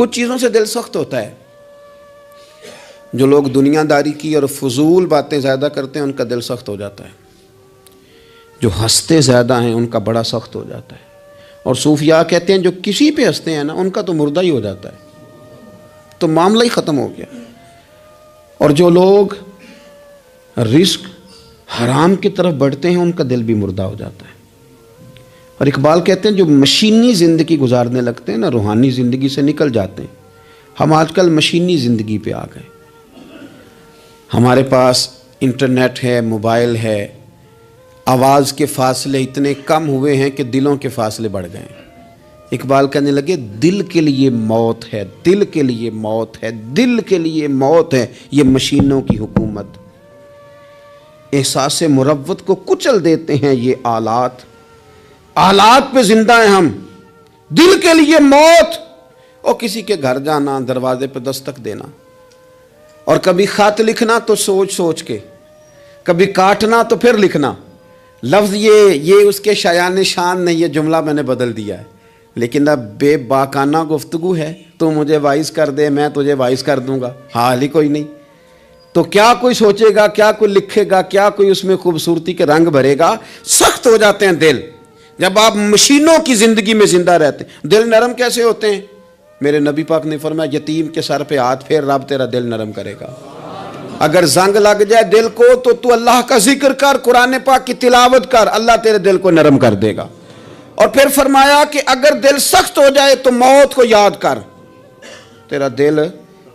کچھ چیزوں سے دل سخت ہوتا ہے. جو لوگ دنیا داری کی اور فضول باتیں زیادہ کرتے ہیں ان کا دل سخت ہو جاتا ہے. جو ہنستے زیادہ ہیں ان کا بڑا سخت ہو جاتا ہے. اور صوفیاء کہتے ہیں جو کسی پہ ہنستے ہیں نا ان کا تو مردہ ہی ہو جاتا ہے, تو معاملہ ہی ختم ہو گیا. اور جو لوگ رزق حرام کی طرف بڑھتے ہیں ان کا دل بھی مردہ ہو جاتا ہے. اور اقبال کہتے ہیں جو مشینی زندگی گزارنے لگتے ہیں نا روحانی زندگی سے نکل جاتے ہیں. ہم آج کل مشینی زندگی پہ آ گئے. ہمارے پاس انٹرنیٹ ہے, موبائل ہے, آواز کے فاصلے اتنے کم ہوئے ہیں کہ دلوں کے فاصلے بڑھ گئے ہیں. اقبال کہنے لگے دل کے لیے موت ہے, دل کے لیے موت ہے, دل کے لیے موت ہے یہ مشینوں کی حکومت. احساس مروت کو کچل دیتے ہیں یہ آلات, آلات پہ زندہ ہیں ہم. دل کے لیے موت. اور کسی کے گھر جانا, دروازے پہ دستک دینا, اور کبھی خط لکھنا تو سوچ سوچ کے, کبھی کاٹنا تو پھر لکھنا. لفظ یہ اس کے شایان شان نہیں, یہ جملہ میں نے بدل دیا ہے. لیکن اب بے باکانہ گفتگو ہے, تو مجھے وائس کر دے میں تجھے وائس کر دوں گا, حال ہی کوئی نہیں. تو کیا کوئی سوچے گا, کیا کوئی لکھے گا, کیا کوئی اس میں خوبصورتی کے رنگ بھرے گا. سخت ہو جاتے ہیں دل جب آپ مشینوں کی زندگی میں زندہ رہتے ہیں. دل نرم کیسے ہوتے ہیں؟ میرے نبی پاک نے فرمایا یتیم کے سر پہ ہاتھ پھیر, رب تیرا دل نرم کرے گا. اگر زنگ لگ جائے دل کو تو اللہ کا ذکر کر, قرآن پاک کی تلاوت کر, اللہ تیرے دل کو نرم کر دے گا. اور پھر فرمایا کہ اگر دل سخت ہو جائے تو موت کو یاد کر, تیرا دل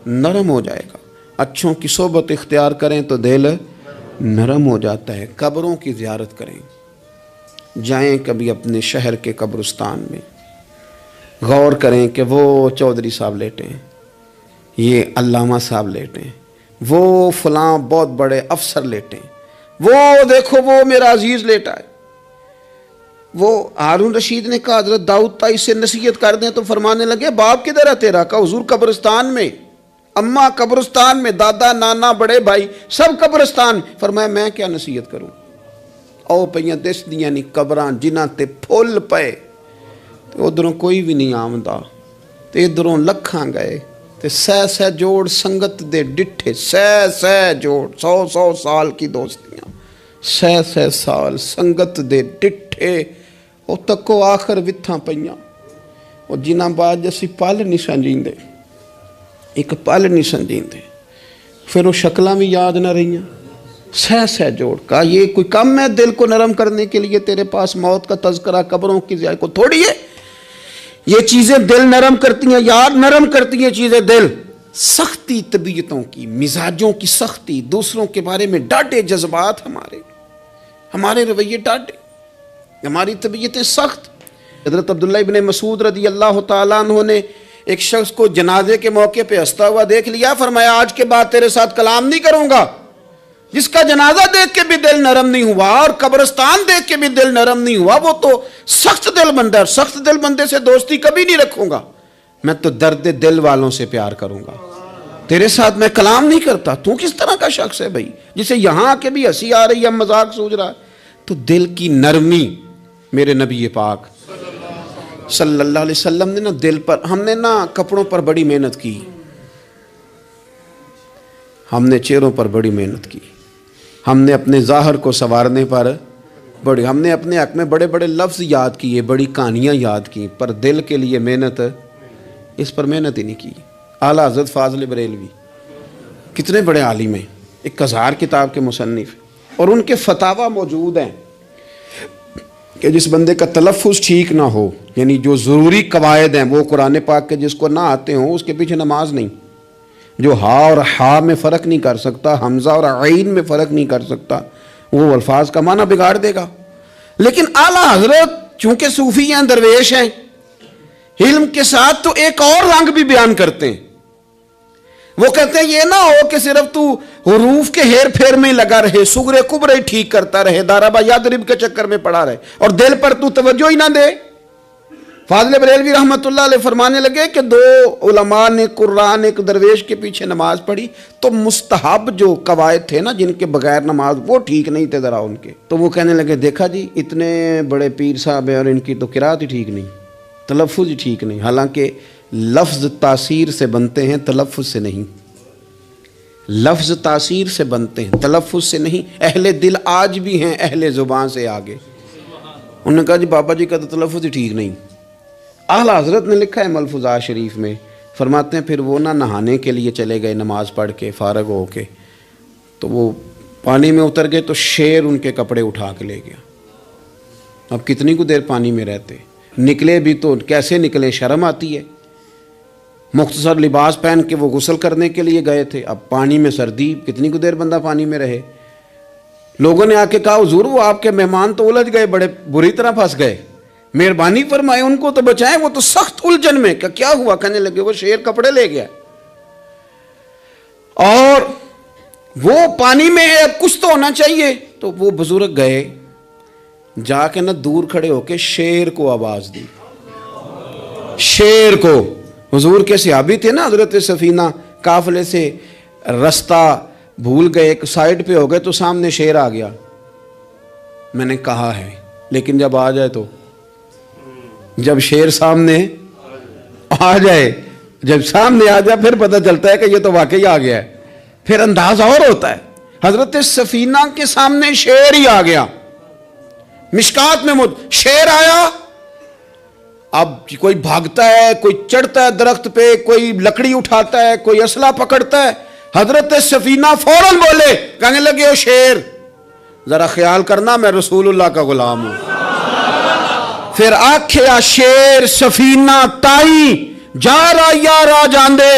نرم ہو جائے گا. اچھوں کی صحبت اختیار کریں تو دل نرم ہو جاتا ہے. قبروں کی زیارت کریں, جائیں کبھی اپنے شہر کے قبرستان میں, غور کریں کہ وہ چودھری صاحب لیٹے ہیں, یہ علامہ صاحب لیٹے ہیں, وہ فلاں بہت بڑے افسر لیٹے ہیں, وہ دیکھو وہ میرا عزیز لیٹا ہے. وہ ہارون رشید نے کہا حضرت داؤد تائی سے نصیحت کر دیں, تو فرمانے لگے باپ کدھر ہے تیرا؟ کہا حضور قبرستان میں, اماں قبرستان میں, دادا نانا بڑے بھائی سب قبرستان. فرمایا میں کیا نصیحت کروں؟ او پئیاں دس دیاں نہیں قبراں جنہاں تے پھول پئے, ادھروں کوئی بھی نہیں آمدا, تے ادھروں لکھاں گئے, تے سہ جوڑ سنگت دے ڈٹھے, سہ جوڑ 100 سال کی دوستیاں, سہ سال سنگت دے ڈٹھے, او تکو آخر وتھاں پئیاں, او جنہاں بعد جسی پل نہیں سمجھیندے, ایک پل نہیں سمجھیندے, پھر وہ شکلاں بھی یاد نہ رہیاں. سہ جوڑ. کہا یہ کوئی کم ہے دل کو نرم کرنے کے لیے تیرے پاس موت کا تذکرہ قبروں کی زیارت کو تھوڑی ہے. یہ چیزیں دل نرم کرتی ہیں, یاد نرم کرتی ہیں چیزیں دل. سختی طبیعتوں کی, مزاجوں کی سختی, دوسروں کے بارے میں ڈاڈے جذبات, ہمارے رویے ڈاڈے, ہماری طبیعتیں سخت. حضرت عبداللہ ابن مسعود رضی اللہ تعالیٰ عنہ نے ایک شخص کو جنازے کے موقع پہ ہنستا ہوا دیکھ لیا, فرمایا آج کے بعد تیرے ساتھ کلام نہیں کروں گا. جس کا جنازہ دیکھ کے بھی دل نرم نہیں ہوا اور قبرستان دیکھ کے بھی دل نرم نہیں ہوا, وہ تو سخت دل بندہ ہے. سخت دل بندے سے دوستی کبھی نہیں رکھوں گا, میں تو درد دل والوں سے پیار کروں گا. تیرے ساتھ میں کلام نہیں کرتا. تو کس طرح کا شخص ہے بھائی جسے یہاں آ کے بھی ہنسی آ رہی ہے, مذاق سوچ رہا ہے؟ تو دل کی نرمی, میرے نبی پاک صلی اللہ علیہ وسلم نے نا دل پر, ہم نے نا کپڑوں پر بڑی محنت کی, ہم نے چہروں پر بڑی محنت کی, ہم نے اپنے ظاہر کو سنوارنے پر بڑی, ہم نے اپنے حق میں بڑے بڑے لفظ یاد کیے, بڑی کہانیاں یاد کی, پر دل کے لیے محنت, اس پر محنت ہی نہیں کی. اعلیٰ حضرت فاضل بریلوی کتنے بڑے عالم ہیں, 1000 کتاب کے مصنف, اور ان کے فتاوی موجود ہیں کہ جس بندے کا تلفظ ٹھیک نہ ہو, یعنی جو ضروری قواعد ہیں وہ قرآن پاک کے جس کو نہ آتے ہوں اس کے پیچھے نماز نہیں. جو ہا اور ہا میں فرق نہیں کر سکتا, حمزہ اور عین میں فرق نہیں کر سکتا, وہ الفاظ کا معنی بگاڑ دے گا. لیکن اعلیٰ حضرت چونکہ صوفی ہیں, درویش ہیں, علم کے ساتھ تو ایک اور رنگ بھی بیان کرتے ہیں. وہ کہتے ہیں یہ نہ ہو کہ صرف تو حروف کے ہیر پھیر میں لگا رہے, سغرے کبرے ٹھیک کرتا رہے, دارابا یادرب کے چکر میں پڑا رہے, اور دل پر تو توجہ ہی نہ دے. فاضل بریلوی رحمۃ اللہ علیہ فرمانے لگے کہ 2 علماء نے قرآن ایک درویش کے پیچھے نماز پڑھی, تو مستحب جو قواعد تھے نا جن کے بغیر نماز, وہ ٹھیک نہیں تھے ذرا ان کے. تو وہ کہنے لگے دیکھا جی اتنے بڑے پیر صاحب ہیں اور ان کی تو قرات ہی ٹھیک نہیں, تلفظ ہی ٹھیک نہیں, حالانکہ لفظ تاثیر سے بنتے ہیں تلفظ سے نہیں، لفظ تاثیر سے بنتے ہیں تلفظ سے نہیں۔ اہل دل آج بھی ہیں اہل زبان سے آگے۔ انہوں نے کہا جی بابا جی کا تو تلفظ ہی ٹھیک نہیں۔ اعلیٰ حضرت نے لکھا ہے ملفوظات شریف میں، فرماتے ہیں پھر وہ نہ نہانے کے لیے چلے گئے نماز پڑھ کے فارغ ہو کے، تو وہ پانی میں اتر گئے تو شیر ان کے کپڑے اٹھا کے لے گیا۔ اب کتنی کو دیر پانی میں رہتے، نکلے بھی تو کیسے نکلے، شرم آتی ہے۔ مختصر لباس پہن کے وہ غسل کرنے کے لیے گئے تھے، اب پانی میں سردی، کتنی کو دیر بندہ پانی میں رہے۔ لوگوں نے آ کے کہا حضور وہ آپ کے مہمان تو الجھ گئے، بڑے بری طرح پھنس گئے، مہربانی فرمائے ان کو تو بچائیں، وہ تو سخت الجھن میں۔ کیا ہوا؟ کہنے لگے وہ شیر کپڑے لے گیا اور وہ پانی میں ہے، اب کچھ تو ہونا چاہیے۔ تو وہ بزرگ گئے، جا کے نہ دور کھڑے ہو کے شیر کو آواز دی، شیر کو۔ حضور کے صحابی تھے نا حضرت سفینہ، قافلے سے رستہ بھول گئے، ایک سائیڈ پہ ہو گئے تو سامنے شیر آ گیا۔ میں نے کہا ہے لیکن جب آ جائے تو، جب شیر سامنے آ جائے، جب سامنے آ جائے پھر پتہ چلتا ہے کہ یہ تو واقعی آ گیا ہے، پھر انداز اور ہوتا ہے۔ حضرت سفینہ کے سامنے شیر ہی آ گیا، مشکات میں شیر آیا۔ اب کوئی بھاگتا ہے، کوئی چڑھتا ہے درخت پہ، کوئی لکڑی اٹھاتا ہے، کوئی اسلحہ پکڑتا ہے۔ حضرت سفینہ فوراً بولے، کہنے لگے او شیر ذرا خیال کرنا میں رسول اللہ کا غلام ہوں۔ پھر آکھیا شیر سفینہ تائی جا را یا را جاندے،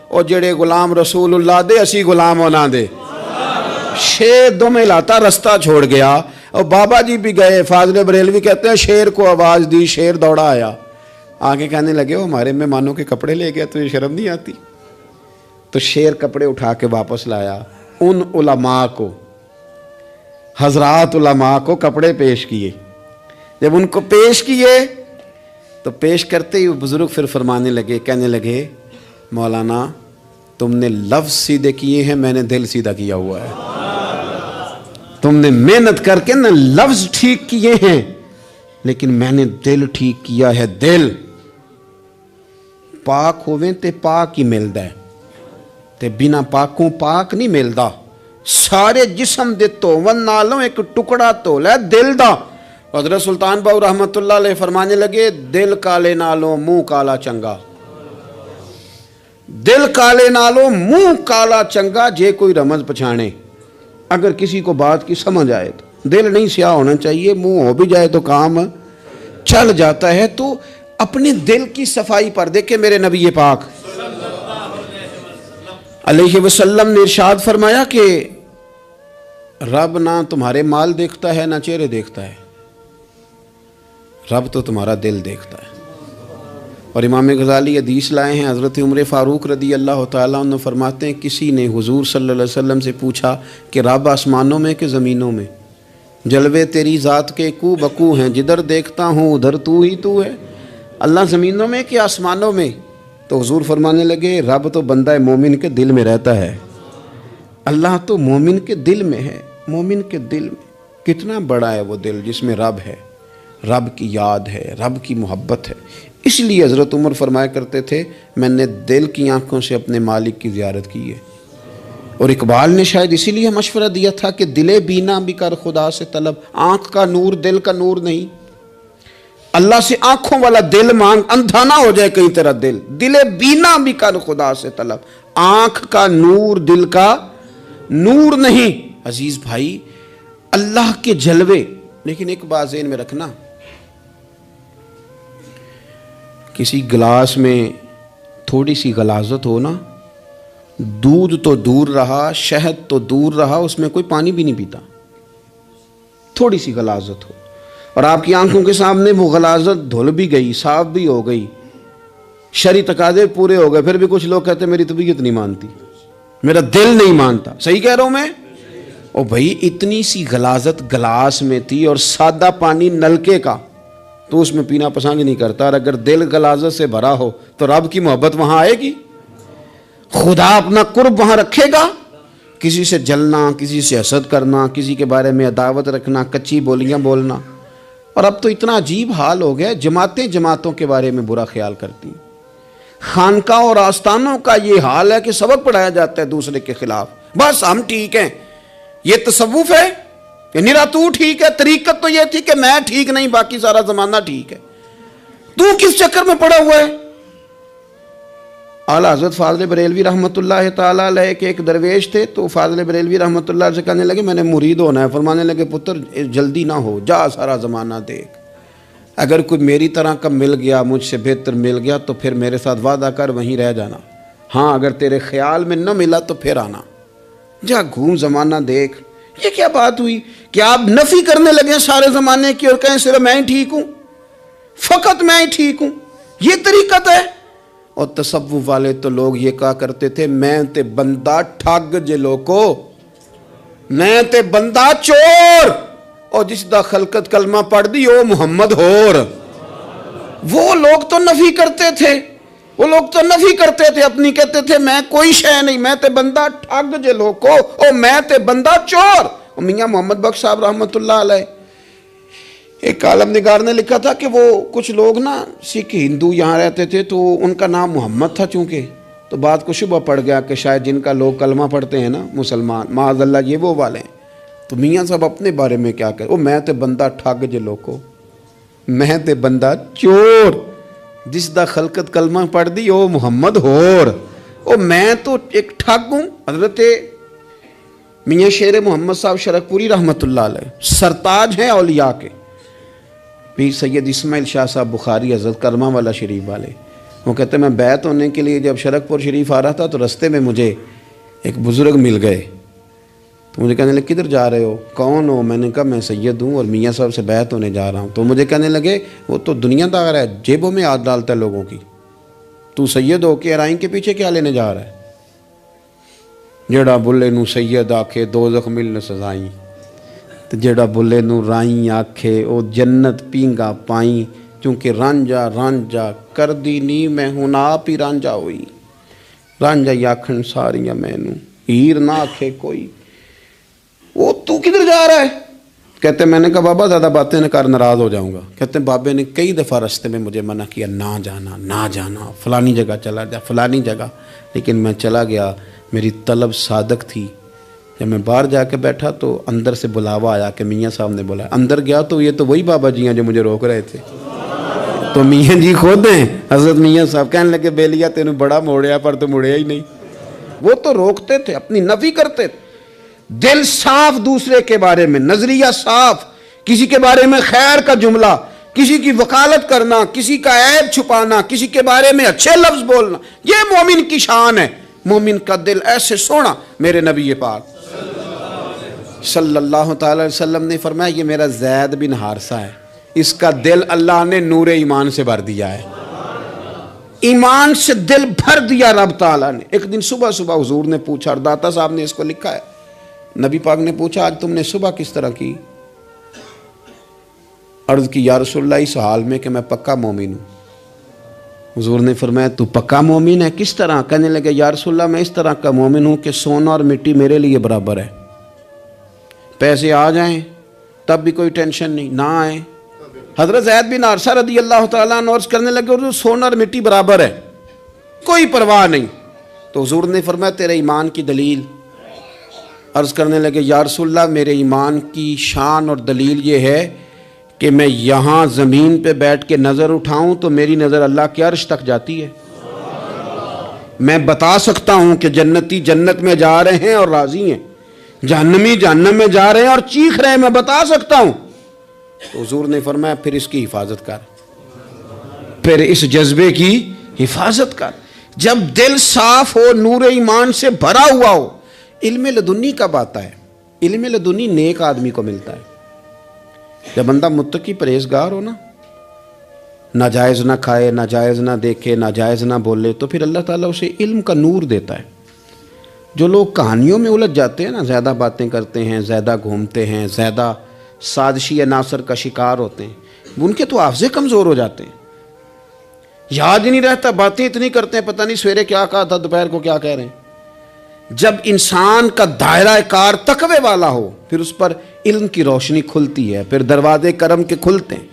او جڑے غلام رسول اللہ دے اسی غلام ہونا دے۔ شیر دو میں لاتا رستہ چھوڑ گیا، اور بابا جی بھی گئے، فاضل بریلوی کہتے ہیں شیر کو آواز دی، شیر دوڑا آیا، آگے کہنے لگے وہ ہمارے مہمانوں کے کپڑے لے گیا، تجھے شرم نہیں آتی؟ تو شیر کپڑے اٹھا کے واپس لایا۔ ان علماء کو، حضرات علماء کو کپڑے پیش کیے، جب ان کو پیش کیے تو پیش کرتے ہی وہ بزرگ پھر فرمانے لگے، کہنے لگے مولانا تم نے لفظ سیدھے کیے ہیں، میں نے دل سیدھا کیا ہوا ہے۔ تم نے محنت کر کے نہ لفظ ٹھیک کیے ہیں لیکن میں نے دل ٹھیک کیا ہے۔ دل پاک ہوئے تے پاک ہی ملدا ہے، تے بنا پاکوں پاک نہیں ملدا۔ سارے جسم دے توون نالوں ایک ٹکڑا تول ہے دل دا۔ حضرت سلطان باؤ رحمت اللہ علیہ فرمانے لگے دل کالے نالوں منہ کالا چنگا، دل کالے نالوں منہ کالا چنگا، جے کوئی رمز پچھانے۔ اگر کسی کو بات کی سمجھ آئے تو دل نہیں سیاہ ہونا چاہیے، منہ ہو بھی جائے تو کام چل جاتا ہے۔ تو اپنے دل کی صفائی پر دیکھیں میرے نبی پاک علیہ وسلم نے ارشاد فرمایا کہ رب نہ تمہارے مال دیکھتا ہے نہ چہرے دیکھتا ہے، رب تو تمہارا دل دیکھتا ہے۔ اور امام غزالی حدیث لائے ہیں، حضرت عمر فاروق رضی اللہ تعالیٰ عنہ فرماتے ہیں کسی نے حضور صلی اللہ علیہ وسلم سے پوچھا کہ رب آسمانوں میں کہ زمینوں میں؟ جلوے تیری ذات کے کو بکو ہیں، جدھر دیکھتا ہوں ادھر تو ہی تو ہے۔ اللہ زمینوں میں کہ آسمانوں میں؟ تو حضور فرمانے لگے رب تو بندہ مومن کے دل میں رہتا ہے، اللہ تو مومن کے دل میں ہے۔ مومن کے دل میں کتنا بڑا ہے وہ دل جس میں رب ہے، رب کی یاد ہے، رب کی محبت ہے۔ اس لیے حضرت عمر فرمایا کرتے تھے میں نے دل کی آنکھوں سے اپنے مالک کی زیارت کی ہے۔ اور اقبال نے شاید اسی لیے مشورہ دیا تھا کہ دل بینا بھی کر خدا سے طلب، آنکھ کا نور دل کا نور نہیں، اللہ سے آنکھوں والا دل مانگ، اندھا نہ ہو جائے کہیں تیرا دل، دل بینا بھی کر خدا سے طلب، آنکھ کا نور دل کا نور نہیں۔ عزیز بھائی اللہ کے جلوے، لیکن ایک بات ذہن میں رکھنا، کسی گلاس میں تھوڑی سی غلاظت ہو نا، دودھ تو دور رہا، شہد تو دور رہا، اس میں کوئی پانی بھی نہیں پیتا، تھوڑی سی غلاظت ہو، اور آپ کی آنکھوں کے سامنے وہ غلاظت دھل بھی گئی، صاف بھی ہو گئی، شرعی تقاضے پورے ہو گئے، پھر بھی کچھ لوگ کہتے ہیں میری طبیعت نہیں مانتی، میرا دل نہیں مانتا۔ صحیح کہہ رہا ہوں میں؟ او بھائی اتنی سی غلاظت گلاس میں تھی اور سادہ پانی نلکے کا، تو اس میں پینا پسند نہیں کرتا، اور اگر دل غلاظت سے بھرا ہو تو رب کی محبت وہاں آئے گی، خدا اپنا قرب وہاں رکھے گا۔ کسی سے جلنا، کسی سے حسد کرنا، کسی کے بارے میں عداوت رکھنا، کچی بولیاں بولنا، اور اب تو اتنا عجیب حال ہو گیا، جماعتیں جماعتوں کے بارے میں برا خیال کرتی ہیں۔ خانقاہ اور آستانوں کا یہ حال ہے کہ سبق پڑھایا جاتا ہے دوسرے کے خلاف، بس ہم ٹھیک ہیں. یہ تصوف ہے کہ نرا تو ٹھیک ہے؟ طریقت تو یہ تھی کہ میں ٹھیک نہیں، باقی سارا زمانہ ٹھیک ہے. تو کس چکر میں پڑا ہوا ہے؟ اعلیٰ حضرت فاضل بریلوی رحمۃ اللہ تعالیٰ علیہ کے ایک درویش تھے، تو فاضل بریلوی رحمۃ اللہ علیہ سے کہنے لگے میں نے مرید ہونا ہے. فرمانے لگے پتر جلدی نہ ہو، جا سارا زمانہ دیکھ، اگر کوئی میری طرح کا مل گیا، مجھ سے بہتر مل گیا تو پھر میرے ساتھ وعدہ کر وہیں رہ جانا. ہاں اگر تیرے خیال میں نہ ملا تو پھر آنا. جا گھوم زمانہ دیکھ. یہ کیا بات ہوئی کہ آپ نفی کرنے لگے سارے زمانے کی اور کہیں صرف میں ہی ٹھیک ہوں، فقط میں ہی ٹھیک ہوں؟ یہ طریقت ہے؟ اور تصوف والے تو لوگ یہ کہا کرتے تھے میں تے بندہ ٹھگ جے لوکو، میں تے بندہ چور، اور جس دا خلقت کلمہ پڑھ دی او محمد ہور. وہ لوگ تو نفی کرتے تھے، وہ لوگ تو نفی کرتے تھے اپنی، کہتے تھے میں کوئی شے نہیں، میں تے بندہ ٹھگ جے لوکو، او میں تے بندہ چور. میاں محمد بخش صاحب رحمۃ اللہ علیہ، ایک عالم نگار نے لکھا تھا کہ وہ کچھ لوگ نا سکھ ہندو یہاں رہتے تھے تو ان کا نام محمد تھا چونکہ، تو بات کو شبہ پڑ گیا کہ شاید جن کا لوگ کلمہ پڑھتے ہیں نا مسلمان، معاذ اللہ یہ وہ والے ہیں. تو میاں صاحب اپنے بارے میں کیا کہے، وہ میں تے بندہ ٹھگ جے لوکو، میں تے بندہ چور، جس دا خلقت کلمہ پڑھ دی او محمد ہور. او میں تو ایک ٹھگ ہوں. حضرت میاں شیر محمد صاحب شرک پوری رحمۃ اللہ علیہ سرتاج ہیں اولیاء کے، پیر سید اسماعیل شاہ صاحب بخاری حضرت کرما والا شریف والے. وہ کہتے ہیں میں بیعت ہونے کے لیے جب شرک پور شریف آ رہا تھا تو رستے میں مجھے ایک بزرگ مل گئے، تو مجھے کہنے لگے کدھر جا رہے ہو؟ کون ہو؟ میں نے کہا میں سید ہوں اور میاں صاحب سے بیعت ہونے جا رہا ہوں. تو مجھے کہنے لگے وہ تو دنیا دار ہے، جیبوں میں ہاتھ ڈالتا ہے لوگوں کی، تو سید ہو کے ارائیں کے پیچھے کیا لینے جا رہا ہے؟ جڑا بلے نو سید آکھے دوزخ ملن سزائیں، تو جڑا بلے نو رائیں آکھے او جنت پینگا پائیں، چونکہ رانجا رانجا کر دی نی میں ہوں آپ ہی رانجا ہوئی. رانجا آکھن ساریاں میں نو ہیر نہ آکھے کوئی. وہ تو کدھر جا رہا ہے؟ کہتے میں نے کہا بابا زیادہ باتیں نہ کر، ناراض ہو جاؤں گا. کہتے ہیں بابے نے کئی دفعہ رستے میں مجھے منع کیا نہ جانا نہ جانا، فلانی جگہ چلا جا فلانی جگہ، لیکن میں چلا گیا. میری طلب صادق تھی. جب میں باہر جا کے بیٹھا تو اندر سے بلاوا آیا کہ میاں صاحب نے بولا. اندر گیا تو یہ تو وہی بابا جی ہیں جو مجھے روک رہے تھے. تو میاں جی خود ہیں حضرت میاں صاحب. کہنے لگے بیلیا تینوں بڑا موڑیا پر تو مڑیا ہی نہیں. وہ تو روکتے تھے، اپنی نفی کرتے تھے. دل صاف دوسرے کے بارے میں، نظریہ صاف، کسی کے بارے میں خیر کا جملہ، کسی کی وکالت کرنا، کسی کا عیب چھپانا، کسی کے بارے میں اچھے لفظ بولنا، یہ مومن کی شان ہے. مومن کا دل ایسے سونا. میرے نبی پاک صلی اللہ تعالی علیہ وسلم نے فرمایا یہ میرا زید بن حارثہ ہے، اس کا دل اللہ نے نور ایمان سے بھر دیا ہے. ایمان سے دل بھر دیا رب تعالیٰ نے. ایک دن صبح صبح حضور نے پوچھا، اور داتا صاحب نے اس کو لکھا ہے، نبی پاک نے پوچھا آج تم نے صبح کس طرح کی؟ عرض کی یا رسول اللہ اس حال میں کہ میں پکا مومن ہوں. حضور نے فرمایا تو پکا مومن ہے، کس طرح؟ کہنے لگے یا رسول اللہ میں اس طرح کا مومن ہوں کہ سونا اور مٹی میرے لیے برابر ہے. پیسے آ جائیں تب بھی کوئی ٹینشن نہیں، نہ آئیں. حضرت زید بن حارثہ رضی اللہ تعالیٰ عنہ عرض کرنے لگے حضور سونا اور مٹی برابر ہے، کوئی پرواہ نہیں. تو حضور نے فرمایا تیرے ایمان کی دلیل؟ عرض کرنے لگے یا رسول اللہ میرے ایمان کی شان اور دلیل یہ ہے کہ میں یہاں زمین پہ بیٹھ کے نظر اٹھاؤں تو میری نظر اللہ کے عرش تک جاتی ہے. میں بتا سکتا ہوں کہ جنتی جنت میں جا رہے ہیں اور راضی ہیں، جہنمی جہنم میں جا رہے ہیں اور چیخ رہے ہیں، میں بتا سکتا ہوں. تو حضور نے فرمایا پھر اس کی حفاظت کر، پھر اس جذبے کی حفاظت کر. جب دل صاف ہو، نور ایمان سے بھرا ہوا ہو. علم لدنی کب آتا ہے؟ علم لدنی نیک آدمی کو ملتا ہے جب بندہ متقی پرہیزگار ہو نا، ناجائز نہ کھائے، ناجائز نہ دیکھے، ناجائز نہ بولے، تو پھر اللہ تعالیٰ اسے علم کا نور دیتا ہے. جو لوگ کہانیوں میں الجھ جاتے ہیں نا، زیادہ باتیں کرتے ہیں، زیادہ گھومتے ہیں، زیادہ سازشی عناصر کا شکار ہوتے ہیں، ان کے تو حافظے کمزور ہو جاتے ہیں، یاد ہی نہیں رہتا، باتیں اتنی کرتے ہیں پتہ نہیں سویرے کیا کہا تھا دوپہر کو کیا کہہ رہے ہیں. جب انسان کا دائرہ کار تقوی والا ہو پھر اس پر علم کی روشنی کھلتی ہے، پھر دروازے کرم کے کھلتے ہیں.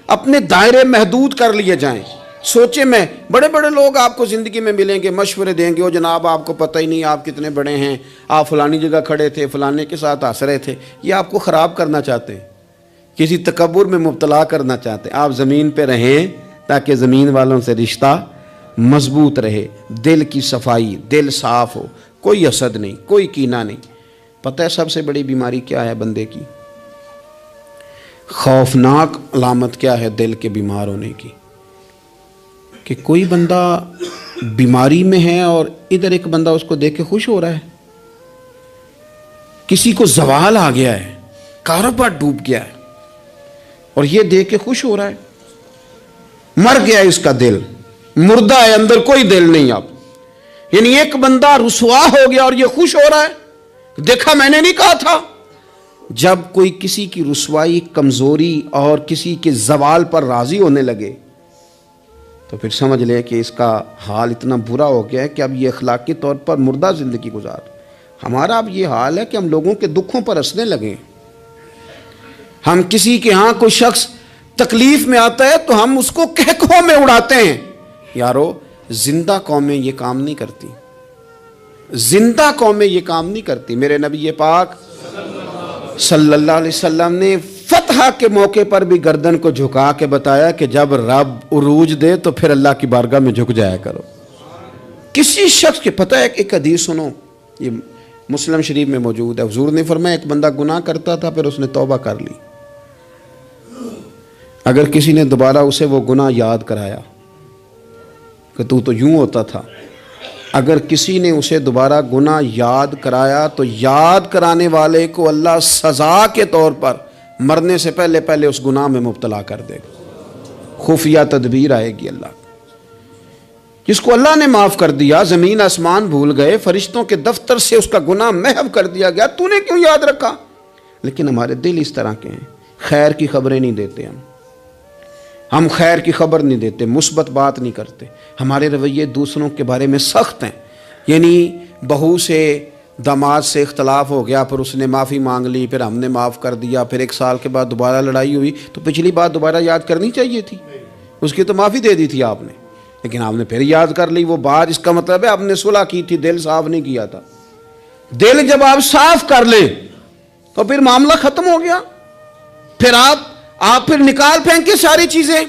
اپنے دائرے محدود کر لیے جائیں، سوچے میں بڑے بڑے لوگ آپ کو زندگی میں ملیں گے، مشورے دیں گے، وہ جناب آپ کو پتہ ہی نہیں آپ کتنے بڑے ہیں، آپ فلانی جگہ کھڑے تھے، فلانے کے ساتھ ہنس رہے تھے. یہ آپ کو خراب کرنا چاہتے ہیں، کسی تکبر میں مبتلا کرنا چاہتے ہیں. آپ زمین پہ رہیں تاکہ زمین والوں سے رشتہ مضبوط رہے، دل کی صفائی، دل صاف ہو، کوئی حسد نہیں، کوئی کینہ نہیں. پتہ ہے سب سے بڑی بیماری کیا ہے بندے کی؟ خوفناک علامت کیا ہے دل کے بیمار ہونے کی؟ کہ کوئی بندہ بیماری میں ہے اور ادھر ایک بندہ اس کو دیکھ کے خوش ہو رہا ہے. کسی کو زوال آ گیا ہے، کاروبار ڈوب گیا ہے اور یہ دیکھ کے خوش ہو رہا ہے. مر گیا ہے اس کا دل، مردہ ہے، اندر کوئی دل نہیں. آپ یعنی ایک بندہ رسوا ہو گیا اور یہ خوش ہو رہا ہے، دیکھا میں نے نہیں کہا تھا. جب کوئی کسی کی رسوائی، کمزوری اور کسی کے زوال پر راضی ہونے لگے تو پھر سمجھ لے کہ اس کا حال اتنا برا ہو گیا ہے کہ اب یہ اخلاقی طور پر مردہ زندگی گزار. ہمارا اب یہ حال ہے کہ ہم لوگوں کے دکھوں پر ہنسنے لگے. ہم کسی کے ہاں کوئی شخص تکلیف میں آتا ہے تو ہم اس کو کہکہوں میں اڑاتے ہیں. یارو زندہ قومیں یہ کام نہیں کرتی، زندہ قومیں یہ کام نہیں کرتی. میرے نبی پاک صلی اللہ علیہ وسلم نے فتح کے موقع پر بھی گردن کو جھکا کے بتایا کہ جب رب عروج دے تو پھر اللہ کی بارگاہ میں جھک جایا کرو. کسی شخص کے پتہ ہے ایک حدیث سنو، یہ مسلم شریف میں موجود ہے. حضور نے فرمایا ایک بندہ گناہ کرتا تھا، پھر اس نے توبہ کر لی. اگر کسی نے دوبارہ اسے وہ گناہ یاد کرایا کہ تو یوں ہوتا تھا، اگر کسی نے اسے دوبارہ گناہ یاد کرایا تو یاد کرانے والے کو اللہ سزا کے طور پر مرنے سے پہلے پہلے اس گناہ میں مبتلا کر دے گا. خفیہ تدبیر آئے گی اللہ. جس کو اللہ نے معاف کر دیا، زمین آسمان بھول گئے، فرشتوں کے دفتر سے اس کا گناہ محو کر دیا گیا، تو نے کیوں یاد رکھا؟ لیکن ہمارے دل اس طرح کے ہیں، خیر کی خبریں نہیں دیتے. ہم خیر کی خبر نہیں دیتے، مثبت بات نہیں کرتے. ہمارے رویے دوسروں کے بارے میں سخت ہیں. یعنی بہو سے داماد سے اختلاف ہو گیا، پھر اس نے معافی مانگ لی، پھر ہم نے معاف کر دیا، پھر ایک سال کے بعد دوبارہ لڑائی ہوئی تو پچھلی بات دوبارہ یاد کرنی چاہیے تھی. اس کی تو معافی دے دی تھی آپ نے، لیکن آپ نے پھر یاد کر لی وہ بات. اس کا مطلب ہے آپ نے صلح کی تھی، دل صاف نہیں کیا تھا. دل جب آپ صاف کر لیں تو پھر معاملہ ختم ہو گیا. پھر آپ پھر نکال پھینکے ساری چیزیں.